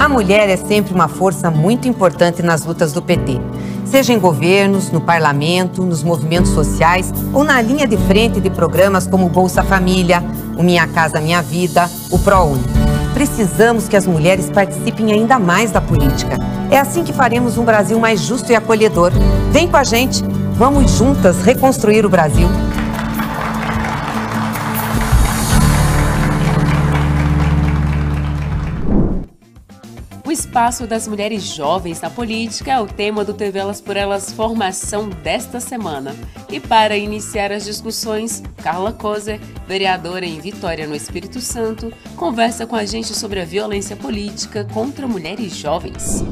A mulher é sempre uma força muito importante nas lutas do PT. Seja em governos, no parlamento, nos movimentos sociais ou na linha de frente de programas como o Bolsa Família, o Minha Casa Minha Vida, o ProUni. Precisamos que as mulheres participem ainda mais da política. É assim que faremos um Brasil mais justo e acolhedor. Vem com a gente, vamos juntas reconstruir o Brasil. O espaço das mulheres jovens na política é o tema do TV Elas por Elas Formação desta semana. E para iniciar as discussões, Carla Kozer, vereadora em Vitória, no Espírito Santo, conversa com a gente sobre a violência política contra mulheres jovens.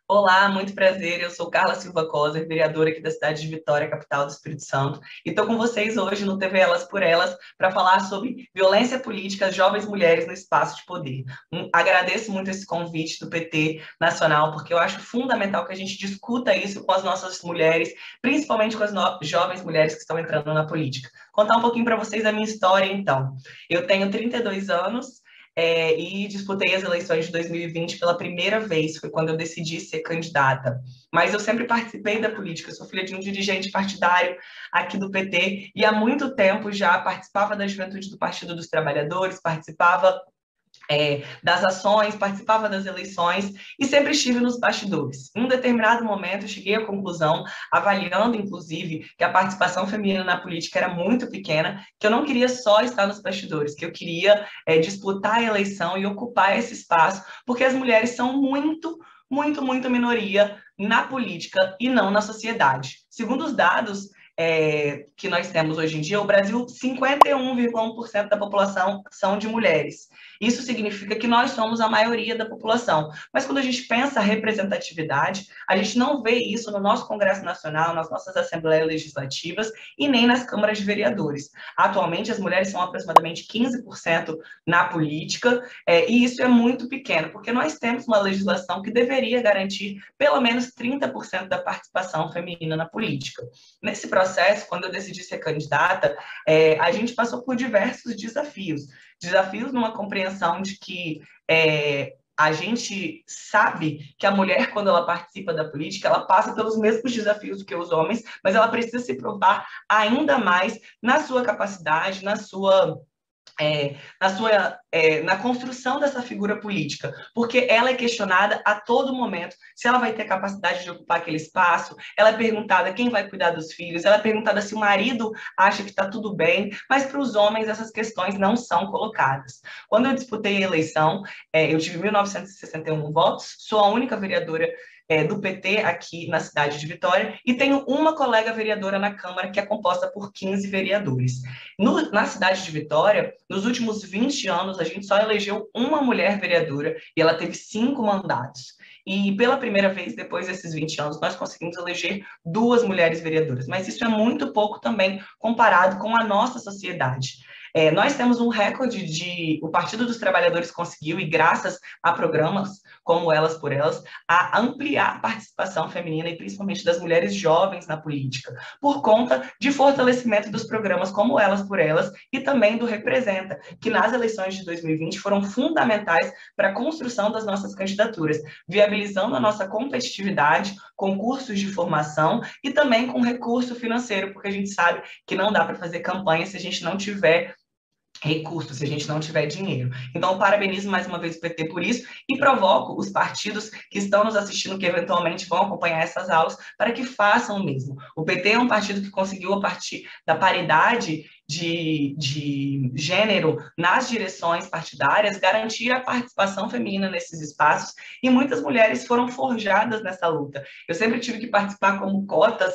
Olá, muito prazer. Eu sou Carla Silva Kozer, vereadora aqui da cidade de Vitória, capital do Espírito Santo, e estou com vocês hoje no TV Elas por Elas para falar sobre violência política às jovens mulheres no espaço de poder. Agradeço muito esse convite do PT Nacional, porque eu acho fundamental que a gente discuta isso com as nossas mulheres, principalmente com as jovens mulheres que estão entrando na política. Contar um pouquinho para vocês a minha história, então. Eu tenho 32 anos, e disputei as eleições de 2020 pela primeira vez, foi quando eu decidi ser candidata. Mas eu sempre participei da política, sou filha de um dirigente partidário aqui do PT, e há muito tempo já participava da juventude do Partido dos Trabalhadores, participava das ações, participava das eleições e sempre estive nos bastidores. Em um determinado momento, eu cheguei à conclusão, avaliando, inclusive, que a participação feminina na política era muito pequena, que eu não queria só estar nos bastidores, que eu queria disputar a eleição e ocupar esse espaço, porque as mulheres são muito minoria na política e não na sociedade. Segundo os dados que nós temos hoje em dia, o Brasil, 51,1% da população são de mulheres. Isso significa que nós somos a maioria da população. Mas quando a gente pensa a representatividade, a gente não vê isso no nosso Congresso Nacional, nas nossas Assembleias Legislativas e nem nas câmaras de vereadores. Atualmente, as mulheres são aproximadamente 15% na política, e isso é muito pequeno, porque nós temos uma legislação que deveria garantir pelo menos 30% da participação feminina na política. Nesse processo, quando eu decidi ser candidata, a gente passou por diversos desafios numa compreensão de que a gente sabe que a mulher, quando ela participa da política, ela passa pelos mesmos desafios que os homens, mas ela precisa se provar ainda mais na sua capacidade, na construção dessa figura política, porque ela é questionada a todo momento se ela vai ter capacidade de ocupar aquele espaço, ela é perguntada quem vai cuidar dos filhos, ela é perguntada se o marido acha que está tudo bem, mas para os homens essas questões não são colocadas. Quando eu disputei a eleição, eu tive 1.961 votos, sou a única vereadora do PT aqui na cidade de Vitória, e tenho uma colega vereadora na Câmara que é composta por 15 vereadores. Na cidade de Vitória, nos últimos 20 anos, a gente só elegeu uma mulher vereadora e ela teve 5 mandatos. E pela primeira vez, depois desses 20 anos, nós conseguimos eleger 2 mulheres vereadoras. Mas isso é muito pouco também comparado com a nossa sociedade. Nós temos um recorde o Partido dos Trabalhadores conseguiu, e graças a programas como Elas por Elas, a ampliar a participação feminina e principalmente das mulheres jovens na política, por conta de fortalecimento dos programas como Elas por Elas e também do Representa, que nas eleições de 2020 foram fundamentais para a construção das nossas candidaturas, viabilizando a nossa competitividade, concursos de formação e também com recurso financeiro, porque a gente sabe que não dá para fazer campanha se a gente não tiver recursos, se a gente não tiver dinheiro. Então, parabenizo mais uma vez o PT por isso e provoco os partidos que estão nos assistindo, que eventualmente vão acompanhar essas aulas, para que façam o mesmo. O PT é um partido que conseguiu, a partir da paridade de gênero nas direções partidárias, garantir a participação feminina nesses espaços, e muitas mulheres foram forjadas nessa luta. Eu sempre tive que participar como cotas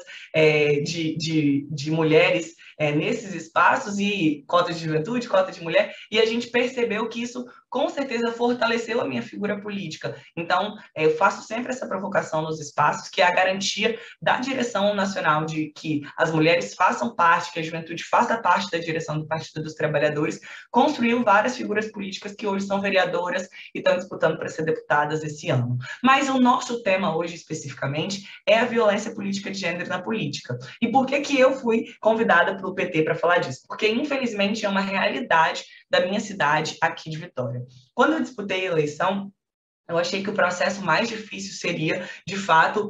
de mulheres nesses espaços, e cota de juventude, cota de mulher, e a gente percebeu que isso com certeza fortaleceu a minha figura política. Então, eu faço sempre essa provocação nos espaços, que é a garantia da direção nacional de que as mulheres façam parte, que a juventude faça parte da direção do Partido dos Trabalhadores, construiu várias figuras políticas que hoje são vereadoras e estão disputando para ser deputadas esse ano. Mas o nosso tema hoje, especificamente, é a violência política de gênero na política. E por que eu fui convidada pelo PT para falar disso? Porque, infelizmente, é uma realidade da minha cidade aqui de Vitória. Quando eu disputei a eleição, Eu achei que o processo mais difícil seria, de fato,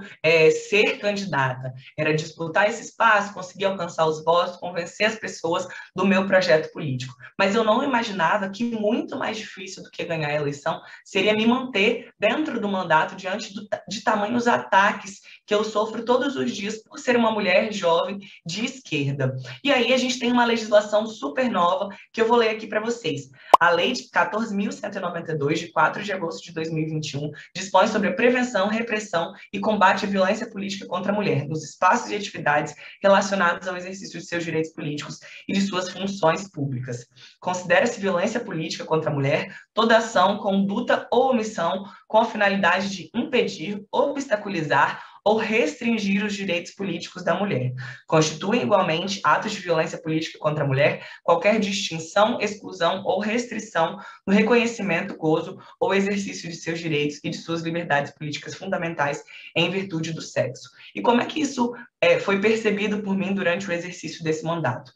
ser candidata. Era disputar esse espaço, conseguir alcançar os votos, convencer as pessoas do meu projeto político. Mas eu não imaginava que muito mais difícil do que ganhar a eleição seria me manter dentro do mandato diante de tamanhos ataques que eu sofro todos os dias por ser uma mulher jovem de esquerda. E aí a gente tem uma legislação super nova que eu vou ler aqui para vocês. A Lei de 14.192, de 4 de agosto de 2021, dispõe sobre a prevenção, repressão e combate à violência política contra a mulher, nos espaços e atividades relacionados ao exercício de seus direitos políticos e de suas funções públicas. Considera-se violência política contra a mulher toda ação, conduta ou omissão com a finalidade de impedir, obstaculizar ou restringir os direitos políticos da mulher. Constituem igualmente atos de violência política contra a mulher qualquer distinção, exclusão ou restrição no reconhecimento, gozo ou exercício de seus direitos e de suas liberdades políticas fundamentais em virtude do sexo. E como é que isso foi percebido por mim durante o exercício desse mandato?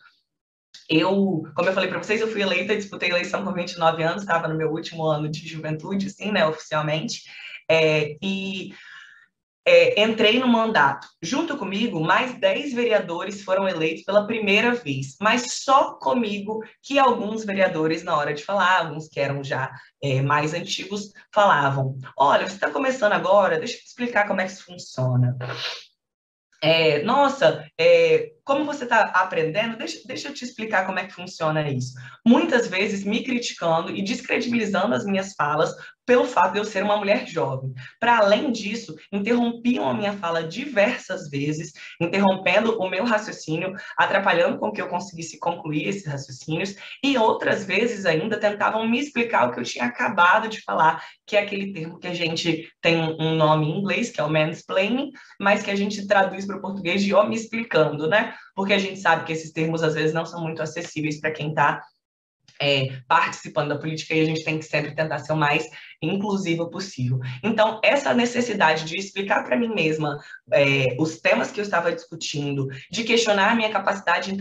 Como eu falei para vocês, eu fui eleita, disputei a eleição com 29 anos, estava no meu último ano de juventude, assim, né, oficialmente, entrei no mandato. Junto comigo, mais 10 vereadores foram eleitos pela primeira vez, mas só comigo que alguns vereadores, na hora de falar, alguns que eram já mais antigos, falavam: olha, você está começando agora, deixa eu te explicar como é que isso funciona. Nossa, como você está aprendendo, deixa eu te explicar como é que funciona isso. Muitas vezes me criticando e descredibilizando as minhas falas pelo fato de eu ser uma mulher jovem. Para além disso, interrompiam a minha fala diversas vezes, interrompendo o meu raciocínio, atrapalhando com que eu conseguisse concluir esses raciocínios, e outras vezes ainda tentavam me explicar o que eu tinha acabado de falar, que é aquele termo que a gente tem um nome em inglês, que é o mansplaining, mas que a gente traduz para o português de me explicando, né? Porque a gente sabe que esses termos às vezes não são muito acessíveis para quem está participando da política, e a gente tem que sempre tentar ser o mais inclusiva possível. Então, essa necessidade de explicar para mim mesma os temas que eu estava discutindo, de questionar a minha capacidade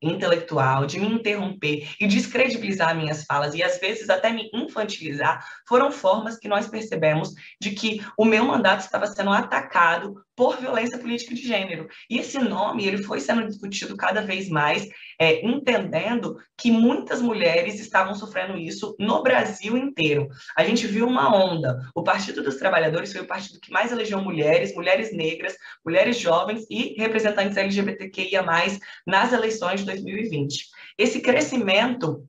intelectual, de me interromper e descredibilizar minhas falas, e às vezes até me infantilizar, foram formas que nós percebemos de que o meu mandato estava sendo atacado por violência política de gênero. E esse nome, ele foi sendo discutido cada vez mais, entendendo que muitas mulheres estavam sofrendo isso no Brasil inteiro. A gente viu uma onda. O Partido dos Trabalhadores foi o partido que mais elegeu mulheres, mulheres negras, mulheres jovens e representantes LGBTQIA+, nas eleições de 2020. Esse crescimento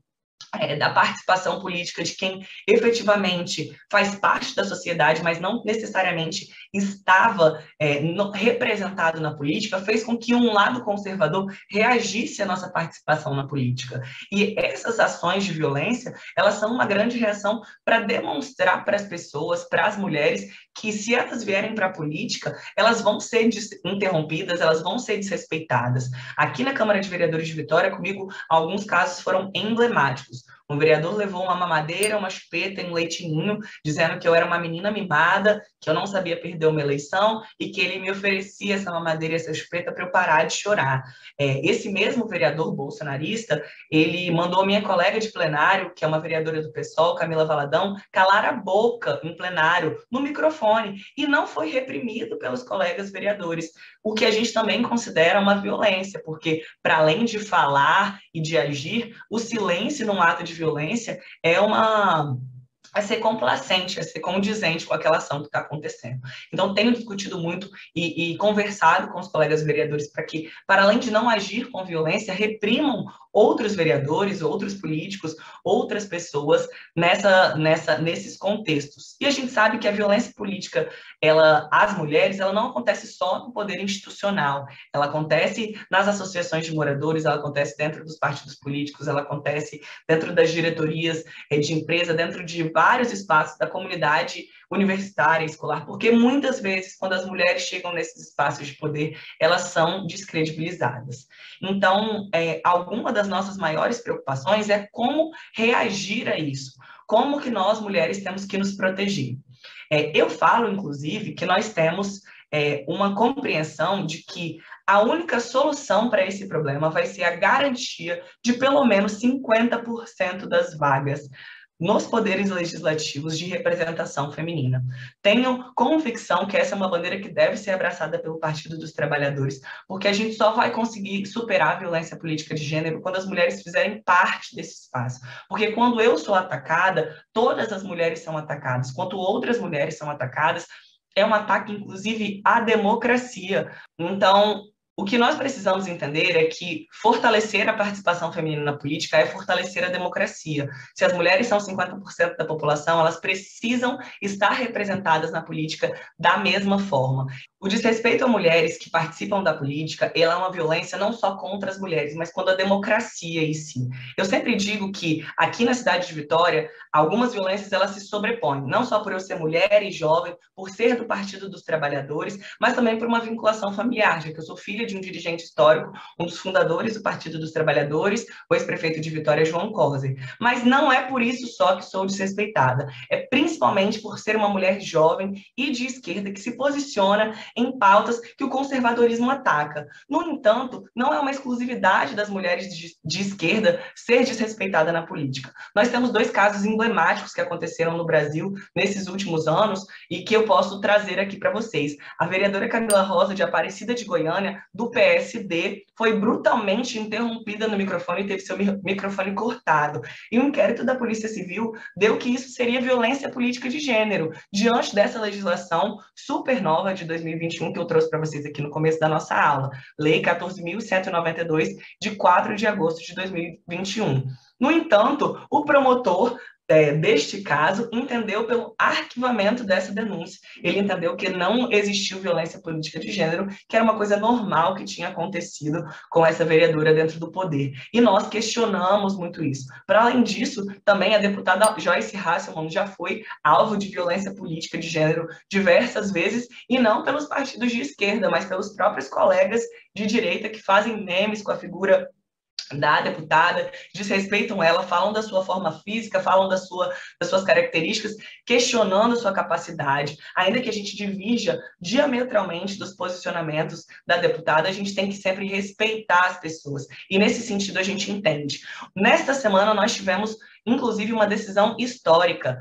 da participação política de quem efetivamente faz parte da sociedade, mas não necessariamente estava representado na política, fez com que um lado conservador reagisse à nossa participação na política. E essas ações de violência, elas são uma grande reação para demonstrar para as pessoas, para as mulheres, que se elas vierem para a política, elas vão ser interrompidas, elas vão ser desrespeitadas. Aqui na Câmara de Vereadores de Vitória, comigo, alguns casos foram emblemáticos. Um vereador levou uma mamadeira, uma chupeta e um leitinho, dizendo que eu era uma menina mimada, que eu não sabia perder uma eleição e que ele me oferecia essa mamadeira e essa chupeta para eu parar de chorar. Esse mesmo vereador bolsonarista, ele mandou a minha colega de plenário, que é uma vereadora do PSOL, Camila Valadão, calar a boca em plenário, no microfone, e não foi reprimido pelos colegas vereadores, o que a gente também considera uma violência, porque, para além de falar e de agir, o silêncio num ato de violência é ser complacente, é ser condizente com aquela ação que está acontecendo. Então, tenho discutido muito e conversado com os colegas vereadores para que, para além de não agir com violência, reprimam outros vereadores, outros políticos, outras pessoas nesses contextos. E a gente sabe que a violência política, às mulheres, ela não acontece só no poder institucional, ela acontece nas associações de moradores, ela acontece dentro dos partidos políticos, ela acontece dentro das diretorias de empresa, dentro de vários espaços da comunidade universitária, escolar, porque muitas vezes, quando as mulheres chegam nesses espaços de poder, elas são descredibilizadas. Então, alguma das nossas maiores preocupações é como reagir a isso, como que nós, mulheres, temos que nos proteger. Eu falo, inclusive, que nós temos uma compreensão de que a única solução para esse problema vai ser a garantia de pelo menos 50% das vagas nos poderes legislativos de representação feminina. Tenho convicção que essa é uma bandeira que deve ser abraçada pelo Partido dos Trabalhadores, porque a gente só vai conseguir superar a violência política de gênero quando as mulheres fizerem parte desse espaço. Porque quando eu sou atacada, todas as mulheres são atacadas. Quando outras mulheres são atacadas, é um ataque, inclusive, à democracia. Então, o que nós precisamos entender é que fortalecer a participação feminina na política é fortalecer a democracia. Se as mulheres são 50% da população, elas precisam estar representadas na política da mesma forma. O desrespeito a mulheres que participam da política, ela é uma violência não só contra as mulheres, mas contra a democracia em si. Eu sempre digo que aqui na cidade de Vitória, algumas violências elas se sobrepõem, não só por eu ser mulher e jovem, por ser do Partido dos Trabalhadores, mas também por uma vinculação familiar, já que eu sou filha de um dirigente histórico, um dos fundadores do Partido dos Trabalhadores, o ex-prefeito de Vitória, João Coser. Mas não é por isso só que sou desrespeitada, é principalmente por ser uma mulher jovem e de esquerda que se posiciona em pautas que o conservadorismo ataca. No entanto, não é uma exclusividade das mulheres de esquerda ser desrespeitada na política. Nós temos 2 casos emblemáticos que aconteceram no Brasil nesses últimos anos e que eu posso trazer aqui para vocês. A vereadora Camila Rosa, de Aparecida de Goiânia, do PSD, foi brutalmente interrompida no microfone e teve seu microfone cortado. E o inquérito da Polícia Civil deu que isso seria violência política de gênero, diante dessa legislação super nova de 2021 que eu trouxe para vocês aqui no começo da nossa aula, Lei 14.192, de 4 de agosto de 2021. No entanto, o promotor deste caso entendeu pelo arquivamento dessa denúncia. Ele entendeu que não existiu violência política de gênero, que era uma coisa normal que tinha acontecido com essa vereadora dentro do poder. E nós questionamos muito isso. Para além disso, também a deputada Joyce Hasselmann já foi alvo de violência política de gênero diversas vezes, e não pelos partidos de esquerda, mas pelos próprios colegas de direita que fazem memes com a figura da deputada, desrespeitam ela, falam da sua forma física, falam das suas características, questionando a sua capacidade. Ainda que a gente divirja diametralmente dos posicionamentos da deputada, a gente tem que sempre respeitar as pessoas. E nesse sentido a gente entende. Nesta semana nós tivemos, inclusive, uma decisão histórica.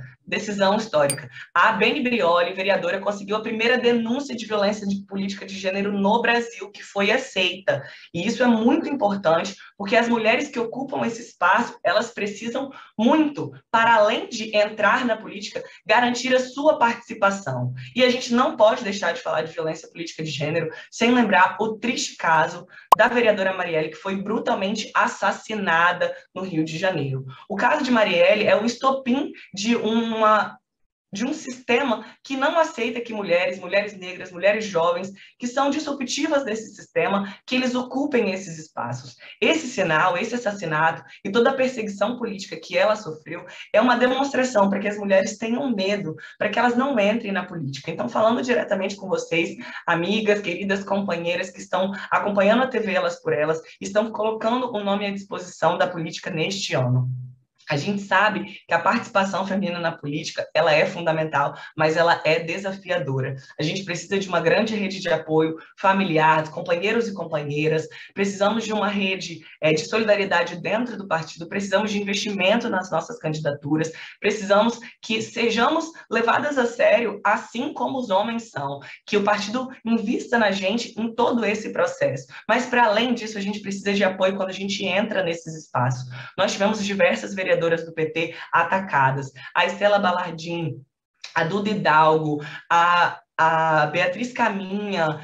A Beni Brioli, vereadora, conseguiu a primeira denúncia de violência política de gênero no Brasil, que foi aceita. E isso é muito importante, porque as mulheres que ocupam esse espaço, elas precisam muito, para além de entrar na política, garantir a sua participação. E a gente não pode deixar de falar de violência política de gênero sem lembrar o triste caso da vereadora Marielle, que foi brutalmente assassinada no Rio de Janeiro. O caso de Marielle é o estopim de um sistema que não aceita que mulheres negras, mulheres jovens, que são disruptivas desse sistema, que eles ocupem esses espaços. Esse sinal, esse assassinato e toda a perseguição política que ela sofreu é uma demonstração para que as mulheres tenham medo, para que elas não entrem na política. Então, falando diretamente com vocês, amigas, queridas companheiras que estão acompanhando a TV Elas por Elas, estão colocando o nome à disposição da política neste ano. A gente sabe que a participação feminina na política, ela é fundamental, mas ela é desafiadora. A gente precisa de uma grande rede de apoio familiar, companheiros e companheiras, precisamos de uma rede de solidariedade dentro do partido, precisamos de investimento nas nossas candidaturas, precisamos que sejamos levadas a sério, assim como os homens são, que o partido invista na gente em todo esse processo. Mas, para além disso, a gente precisa de apoio quando a gente entra nesses espaços. Nós tivemos diversas vereadoras do PT atacadas. A Estela Balardim, a Duda Hidalgo, a Beatriz Caminha,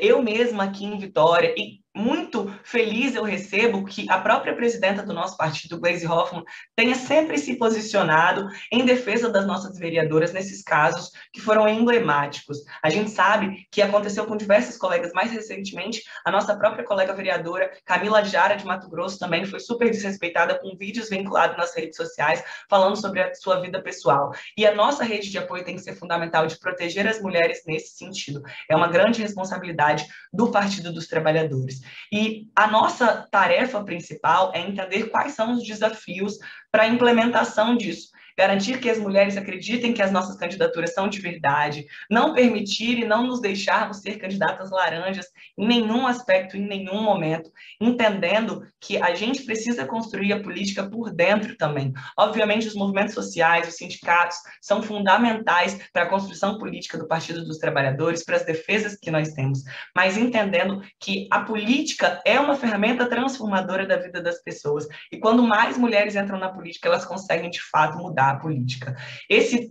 eu mesma aqui em Vitória, e muito feliz eu recebo que a própria presidenta do nosso partido, Gleisi Hoffmann, tenha sempre se posicionado em defesa das nossas vereadoras nesses casos que foram emblemáticos. A gente sabe que aconteceu com diversos colegas, mais recentemente, a nossa própria colega vereadora, Camila Jara, de Mato Grosso, também foi super desrespeitada com vídeos vinculados nas redes sociais, falando sobre a sua vida pessoal. E a nossa rede de apoio tem que ser fundamental de proteger as mulheres nesse sentido. É uma grande responsabilidade do Partido dos Trabalhadores. E a nossa tarefa principal é entender quais são os desafios para a implementação disso. garantir que as mulheres acreditem que as nossas candidaturas são de verdade, não permitir e não nos deixarmos ser candidatas laranjas em nenhum aspecto, em nenhum momento, entendendo que a gente precisa construir a política por dentro também. Obviamente, os movimentos sociais, os sindicatos, são fundamentais para a construção política do Partido dos Trabalhadores, para as defesas que nós temos, mas entendendo que a política é uma ferramenta transformadora da vida das pessoas, e quando mais mulheres entram na política, elas conseguem, de fato, mudar a política. Esse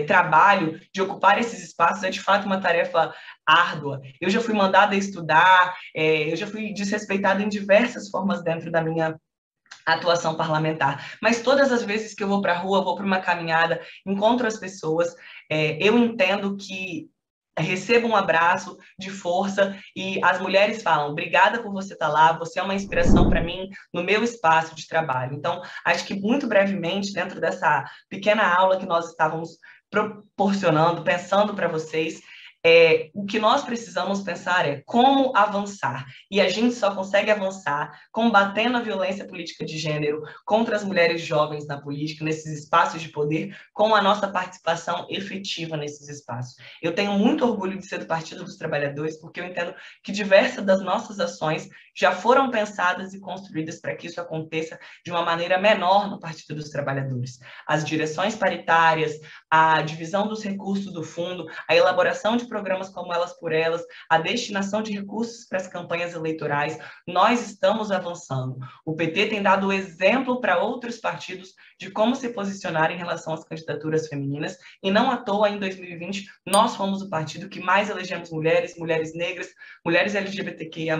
trabalho de ocupar esses espaços é, de fato, uma tarefa árdua. Eu já fui mandada estudar, eu já fui desrespeitada em diversas formas dentro da minha atuação parlamentar, mas todas as vezes que eu vou para a rua, vou para uma caminhada, encontro as pessoas, eu entendo que recebo um abraço de força e as mulheres falam, obrigada por você estar lá, você é uma inspiração para mim no meu espaço de trabalho. Então, acho que muito brevemente, dentro dessa pequena aula que nós estávamos proporcionando, pensando para vocês, o que nós precisamos pensar é como avançar. E a gente só consegue avançar combatendo a violência política de gênero contra as mulheres jovens na política, nesses espaços de poder, com a nossa participação efetiva nesses espaços. Eu tenho muito orgulho de ser do Partido dos Trabalhadores, porque eu entendo que diversas das nossas ações já foram pensadas e construídas para que isso aconteça de uma maneira menor no Partido dos Trabalhadores. As direções paritárias, a divisão dos recursos do fundo, a elaboração de programas como Elas por Elas, a destinação de recursos para as campanhas eleitorais, nós estamos avançando. O PT tem dado exemplo para outros partidos de como se posicionar em relação às candidaturas femininas, e não à toa, em 2020, nós fomos o partido que mais elegemos mulheres, mulheres negras, mulheres LGBTQIA+,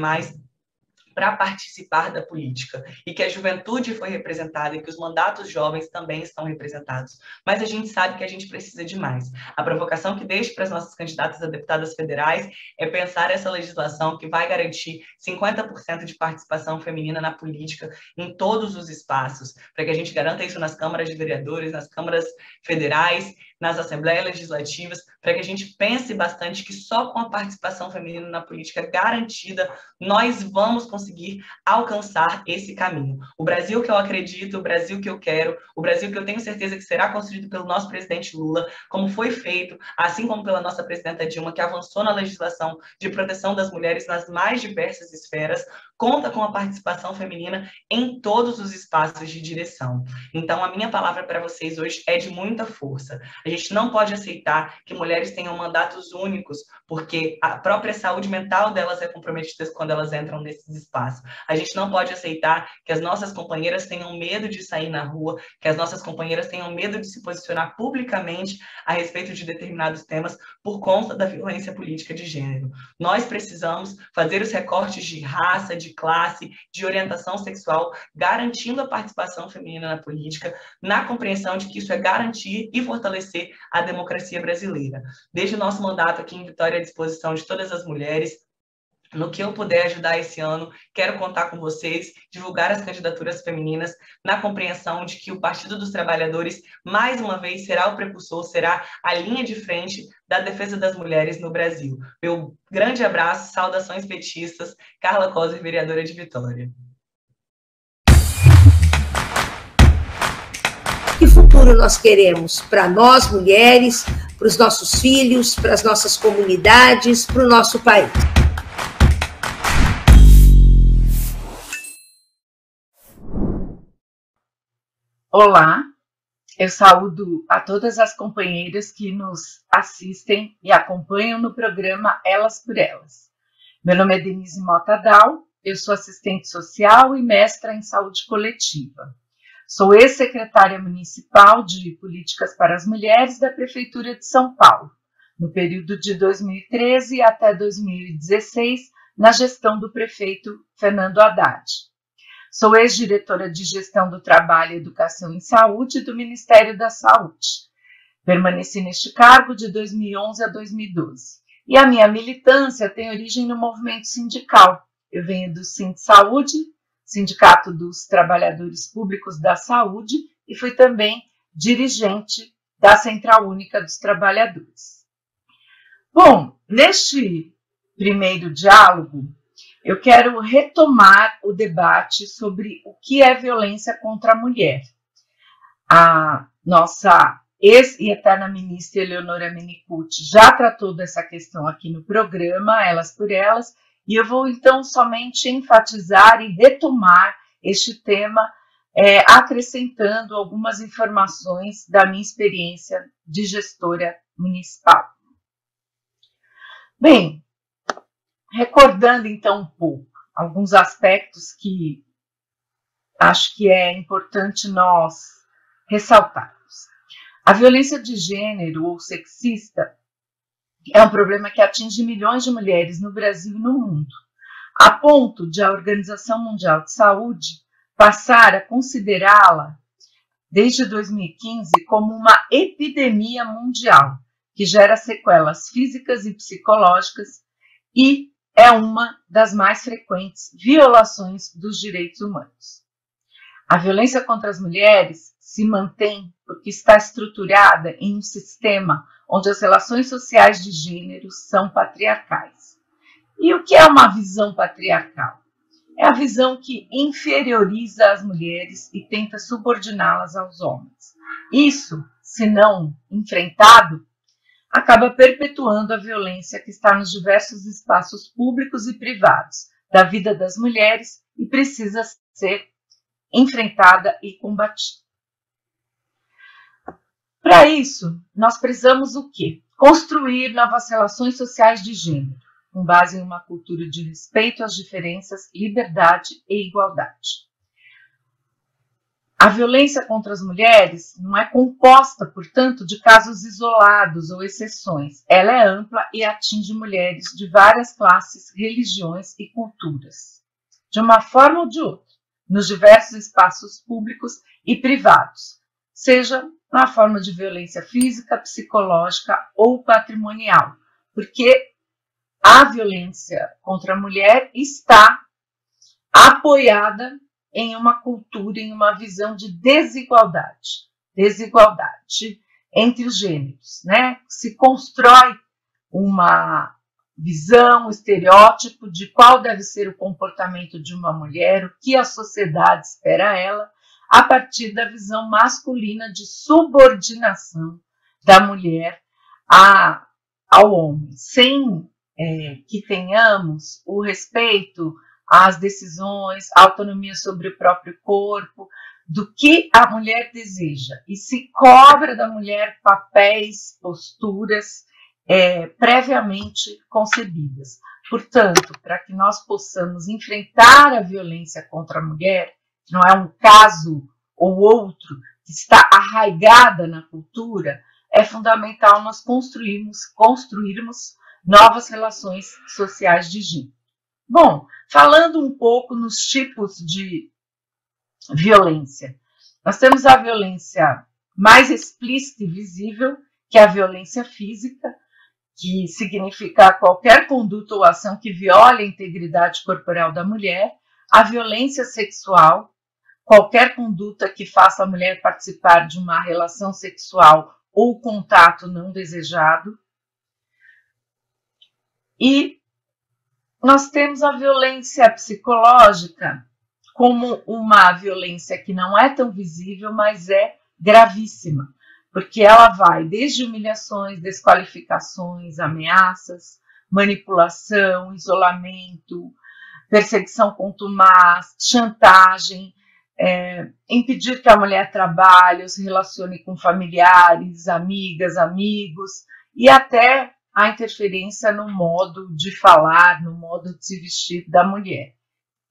para participar da política, e que a juventude foi representada e que os mandatos jovens também estão representados. Mas a gente sabe que a gente precisa de mais. A provocação que deixo para as nossas candidatas a deputadas federais é pensar essa legislação que vai garantir 50% de participação feminina na política em todos os espaços, para que a gente garanta isso nas câmaras de vereadores, nas câmaras federais, nas assembleias legislativas, para que a gente pense bastante que só com a participação feminina na política garantida, nós vamos conseguir alcançar esse caminho. O Brasil que eu acredito, o Brasil que eu quero, o Brasil que eu tenho certeza que será construído pelo nosso presidente Lula, como foi feito, assim como pela nossa presidenta Dilma, que avançou na legislação de proteção das mulheres nas mais diversas esferas, conta com a participação feminina em todos os espaços de direção. Então, a minha palavra para vocês hoje é de muita força. A gente não pode aceitar que mulheres tenham mandatos únicos, porque a própria saúde mental delas é comprometida quando elas entram nesses espaços. A gente não pode aceitar que as nossas companheiras tenham medo de sair na rua, que as nossas companheiras tenham medo de se posicionar publicamente a respeito de determinados temas por conta da violência política de gênero. Nós precisamos fazer os recortes de raça, de classe, de orientação sexual, garantindo a participação feminina na política, na compreensão de que isso é garantir e fortalecer a democracia brasileira. Desde o nosso mandato aqui em Vitória, à disposição de todas as mulheres, no que eu puder ajudar esse ano, quero contar com vocês, divulgar as candidaturas femininas, na compreensão de que o Partido dos Trabalhadores, mais uma vez, será o precursor, será a linha de frente da defesa das mulheres no Brasil. Meu grande abraço, saudações petistas, Carla Coser, vereadora de Vitória. Que futuro nós queremos para nós, mulheres, para os nossos filhos, para as nossas comunidades, para o nosso país? Olá, eu saúdo a todas as companheiras que nos assistem e acompanham no programa Elas por Elas. Meu nome é Denise Mota Dal, eu sou assistente social e mestra em saúde coletiva. Sou ex-secretária municipal de Políticas para as Mulheres da Prefeitura de São Paulo, no período de 2013 até 2016, na gestão do prefeito Fernando Haddad. Sou ex-diretora de Gestão do Trabalho, Educação e Saúde do Ministério da Saúde. Permaneci neste cargo de 2011 a 2012. E a minha militância tem origem no movimento sindical. Eu venho do Sindsaúde, Sindicato dos Trabalhadores Públicos da Saúde, e fui também dirigente da Central Única dos Trabalhadores. Bom, neste primeiro diálogo, eu quero retomar o debate sobre o que é violência contra a mulher. A nossa ex e eterna ministra Eleonora Mennicucci já tratou dessa questão aqui no programa Elas por Elas, e eu vou então somente enfatizar e retomar este tema, acrescentando algumas informações da minha experiência de gestora municipal. Bem, recordando então um pouco alguns aspectos que acho que é importante nós ressaltarmos. A violência de gênero ou sexista é um problema que atinge milhões de mulheres no Brasil e no mundo, a ponto de a Organização Mundial de Saúde passar a considerá-la, desde 2015, como uma epidemia mundial, que gera sequelas físicas e psicológicas e é uma das mais frequentes violações dos direitos humanos. A violência contra as mulheres se mantém porque está estruturada em um sistema onde as relações sociais de gênero são patriarcais. E o que é uma visão patriarcal? É a visão que inferioriza as mulheres e tenta subordiná-las aos homens. Isso, se não enfrentado, acaba perpetuando a violência que está nos diversos espaços públicos e privados da vida das mulheres e precisa ser enfrentada e combatida. Para isso, nós precisamos o quê? Construir novas relações sociais de gênero, com base em uma cultura de respeito às diferenças, liberdade e igualdade. A violência contra as mulheres não é composta, portanto, de casos isolados ou exceções. Ela é ampla e atinge mulheres de várias classes, religiões e culturas, de uma forma ou de outra, nos diversos espaços públicos e privados, seja na forma de violência física, psicológica ou patrimonial, porque a violência contra a mulher está apoiada em uma cultura, em uma visão de desigualdade entre os gêneros, né? Se constrói uma visão, um estereótipo de qual deve ser o comportamento de uma mulher, o que a sociedade espera ela, a partir da visão masculina de subordinação da mulher ao homem, sem que tenhamos o respeito às decisões, a autonomia sobre o próprio corpo, do que a mulher deseja, e se cobra da mulher papéis, posturas previamente concebidas. Portanto, para que nós possamos enfrentar a violência contra a mulher, que não é um caso ou outro, que está arraigada na cultura, é fundamental nós construirmos novas relações sociais de gênero. Bom, falando um pouco nos tipos de violência, nós temos a violência mais explícita e visível, que é a violência física, que significa qualquer conduta ou ação que viole a integridade corporal da mulher, a violência sexual, qualquer conduta que faça a mulher participar de uma relação sexual ou contato não desejado. E nós temos a violência psicológica como uma violência que não é tão visível, mas é gravíssima, porque ela vai desde humilhações, desqualificações, ameaças, manipulação, isolamento, perseguição contumaz, chantagem, impedir que a mulher trabalhe, se relacione com familiares, amigas, amigos, e até a interferência no modo de falar, no modo de se vestir da mulher.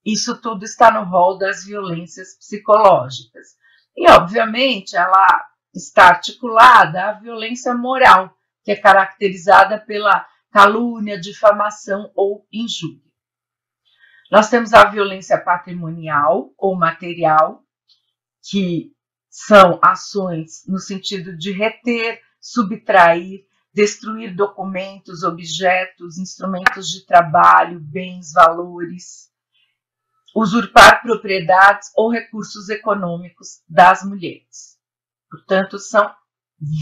Isso tudo está no rol das violências psicológicas. E, obviamente, ela está articulada à violência moral, que é caracterizada pela calúnia, difamação ou injúria. Nós temos a violência patrimonial ou material, que são ações no sentido de reter, subtrair, destruir documentos, objetos, instrumentos de trabalho, bens, valores, usurpar propriedades ou recursos econômicos das mulheres. Portanto, são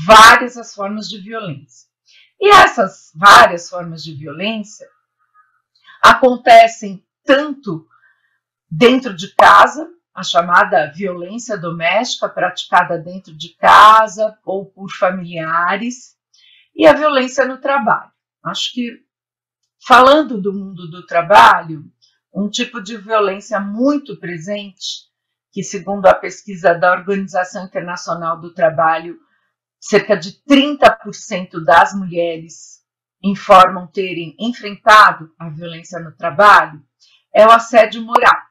várias as formas de violência. E essas várias formas de violência acontecem tanto dentro de casa, a chamada violência doméstica praticada dentro de casa ou por familiares, e a violência no trabalho. Acho que, falando do mundo do trabalho, um tipo de violência muito presente, que segundo a pesquisa da Organização Internacional do Trabalho, cerca de 30% das mulheres informam terem enfrentado a violência no trabalho, é o assédio moral.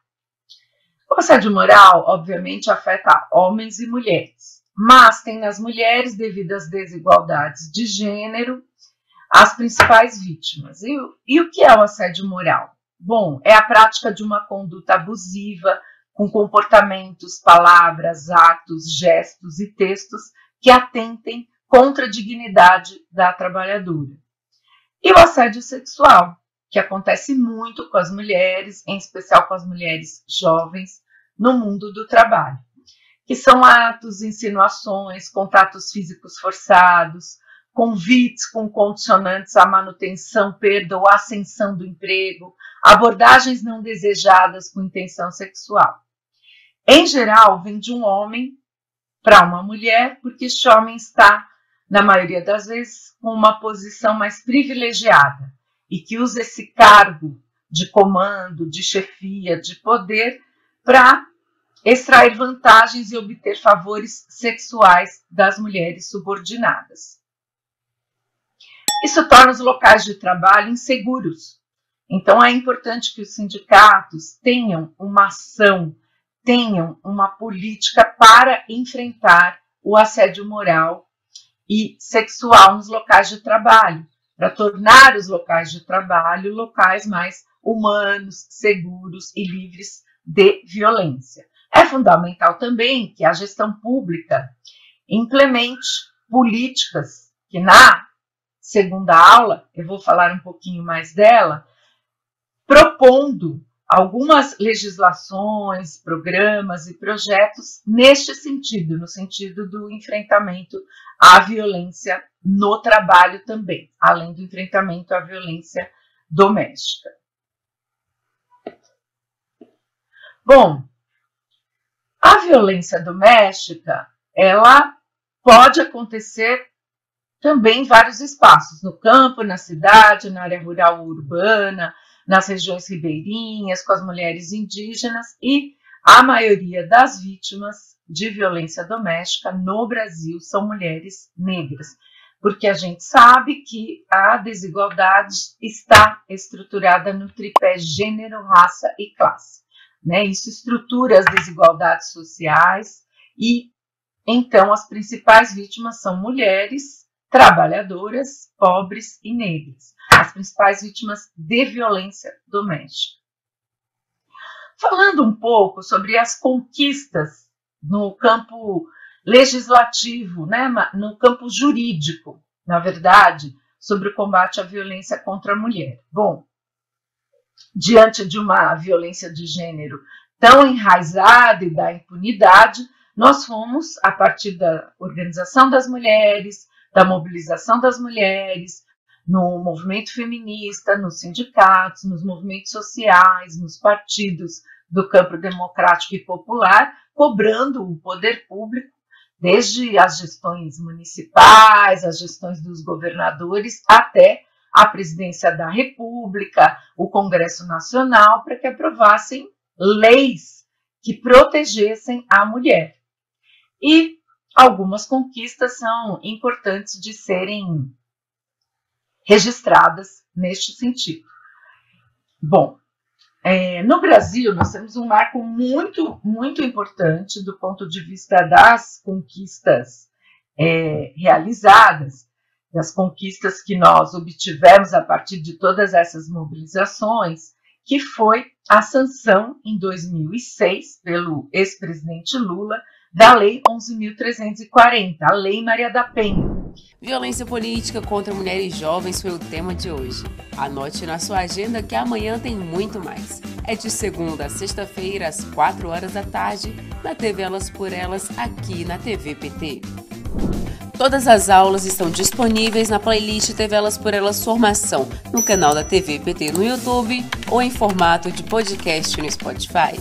O assédio moral, obviamente, afeta homens e mulheres, mas tem nas mulheres, devido às desigualdades de gênero, as principais vítimas. E o que é o assédio moral? Bom, é a prática de uma conduta abusiva, com comportamentos, palavras, atos, gestos e textos que atentem contra a dignidade da trabalhadora. E o assédio sexual, que acontece muito com as mulheres, em especial com as mulheres jovens, no mundo do trabalho, que são atos, insinuações, contatos físicos forçados, convites com condicionantes à manutenção, perda ou ascensão do emprego, abordagens não desejadas com intenção sexual. Em geral, vem de um homem para uma mulher, porque este homem está, na maioria das vezes, com uma posição mais privilegiada e que usa esse cargo de comando, de chefia, de poder para extrair vantagens e obter favores sexuais das mulheres subordinadas. Isso torna os locais de trabalho inseguros. Então é importante que os sindicatos tenham uma ação, tenham uma política para enfrentar o assédio moral e sexual nos locais de trabalho, para tornar os locais de trabalho locais mais humanos, seguros e livres de violência. É fundamental também que a gestão pública implemente políticas que na segunda aula, eu vou falar um pouquinho mais dela, propondo algumas legislações, programas e projetos neste sentido, no sentido do enfrentamento à violência no trabalho também, além do enfrentamento à violência doméstica. Bom, a violência doméstica, ela pode acontecer também em vários espaços, no campo, na cidade, na área rural ou urbana, nas regiões ribeirinhas, com as mulheres indígenas, e a maioria das vítimas de violência doméstica no Brasil são mulheres negras, porque a gente sabe que a desigualdade está estruturada no tripé gênero, raça e classe, né? Isso estrutura as desigualdades sociais e, então, as principais vítimas são mulheres trabalhadoras, pobres e negras, as principais vítimas de violência doméstica. Falando um pouco sobre as conquistas no campo legislativo, né, no campo jurídico, na verdade, sobre o combate à violência contra a mulher. Bom, diante de uma violência de gênero tão enraizada e da impunidade, nós fomos, a partir da organização das mulheres, da mobilização das mulheres, no movimento feminista, nos sindicatos, nos movimentos sociais, nos partidos do campo democrático e popular, cobrando o poder público, desde as gestões municipais, as gestões dos governadores, até a presidência da República, o Congresso Nacional, para que aprovassem leis que protegessem a mulher. E algumas conquistas são importantes de serem registradas neste sentido. Bom, no Brasil nós temos um marco muito importante do ponto de vista das conquistas realizadas, das conquistas que nós obtivemos a partir de todas essas mobilizações, que foi a sanção em 2006 pelo ex-presidente Lula da Lei 11.340, a Lei Maria da Penha. Violência política contra mulheres jovens foi o tema de hoje. Anote na sua agenda que amanhã tem muito mais. É de segunda a sexta-feira, às 4 horas da tarde, na TV Elas por Elas, aqui na TV PT. Todas as aulas estão disponíveis na playlist TV Elas por Elas Formação, no canal da TV PT no YouTube ou em formato de podcast no Spotify.